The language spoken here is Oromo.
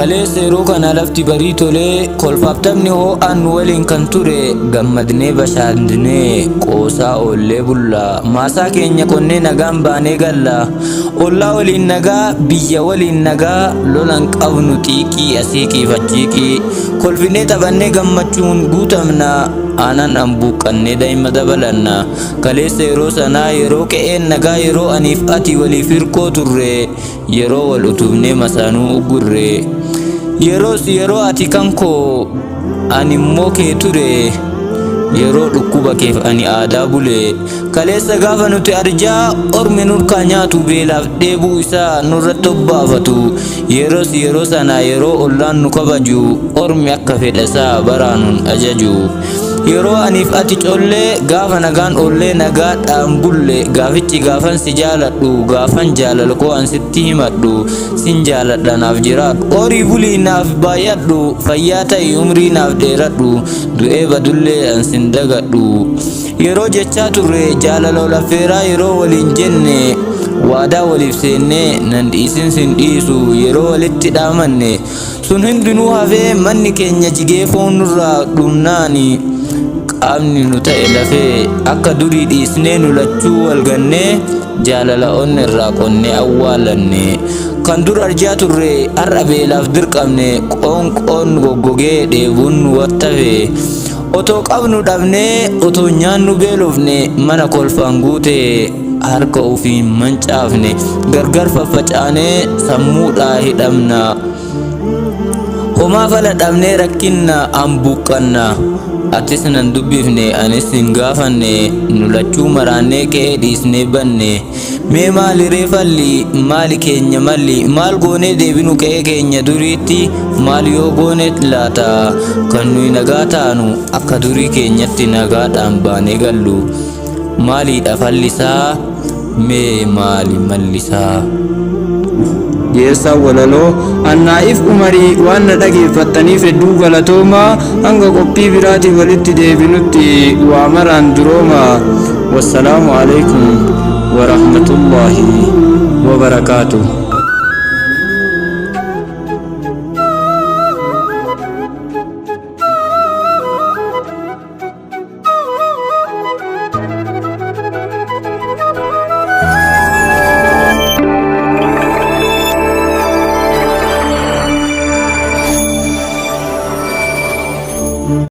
kale seeroo kana lafti barii tolee kolfaaftamni ho'aan waliin kan ture gammadnee bashaadnee qoosaa oollee bulla maasaa keenya qonnee nagaan baanee galla ollaa waliin nagaa biyya waliin nagaa lolan qabnu xiiqii asiiqii fachiiqii kolfinee taphannee gammachuun guutamna aanan ambuuqqannee daa'ima dabalanna kaleessa yeroo sanaa yeroo qe'een nagaa yeroo aniif ati waliif hirkoo turre yeroo wal utubnee masaanuu uggurre yeroo ati kan koo ani immoo kee ture yeroo dhukkuba keef ani aadaa bule kaleessa gaafa nuti arjaa ormi nurkaa nyaatu beelaaf dheebuu isaa nurratti obbaafatu yeroo sana yeroo ollaan nu kabaju ormi akka fedha isaa baraanuun ajaju yeroo aniif ati collee gaafa nagaan ollee nagaadhaan bulle gaafichi gaafan si jaaladhu gaafan jaalala koo an sitti himadhu sin jaaladha naaf jiraadhu horii bulii naaf baay'adhu fayyaa ta'e umrii naaf dheeradhu du'ee badullee an sin dagadhu yeroo jechaa turre jaalala ol affeeraa yeroo waliin jenne waadaa waliif seennee nan dhiisin sin dhiisu yeroo walitti dhaamanne sun hundinuu hafee manni keenya jigee foon nurraa dhumnaani qaamni nu ta'e lafee akka durii dhiisnee nu lachuu walgannee jaalala onni irraa qonnee awwaalanne kan dur arjaa turre har'a beelaaf dirqamne qoonqoon goggogee dheebuun nu wattafe otoo qabnu dhabnee otoo nyaannu beelofne mana kolfaan guute harka ofii mancaafne gargar faffacaanee sammuudhaa hidhamna homaa fala dhabnee rakkinna ambuuqqanna atis nan dubbifne anis hin gaafanne nu lachuu maraannee qe'ee dhiisnee banne mee maali reefalli maali keenya malli maal goonee deebinu qe'ee keenya duriitti maal yoo goone laata kan nuyi nagaa taanu akka durii keenyatti nagaadhaan baanee gallu maaliidha fallisaa mee maali mallisaa Yeessa walaloo annaa'if umarii waan na dhageeffattaniif hedduu galatooma hanga qophii biraatii walitti deebinutti waa maraan durooma wassalaamu alaikum wa rahmatullahi wa barakaatuh.